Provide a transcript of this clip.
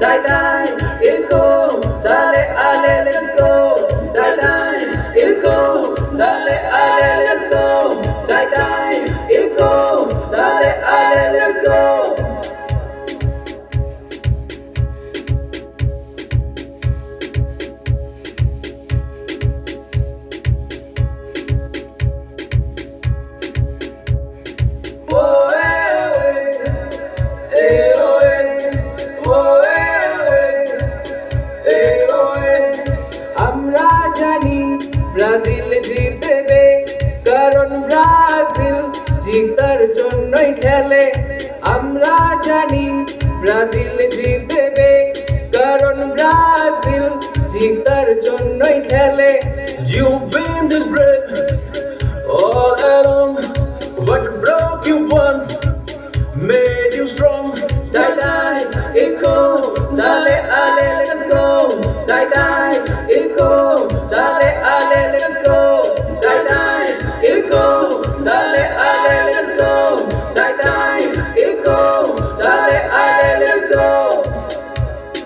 die die, echo, dale ale, let's go, die die, echo, dale ale, let's go, die die, echo, dale ale, let's go. আমরা জানি Brazil জিতবে, কারণ Brazil জিতার জন্যই খেলে। আমরা জানি ব্রাজিল জিতবে, কারণ ব্রাজিল জিতার জন্যই খেলে। You've been this brave all along, what broke you once made you strong. Die die, echo, dale ale, let's go. Die die, echo, dale ale.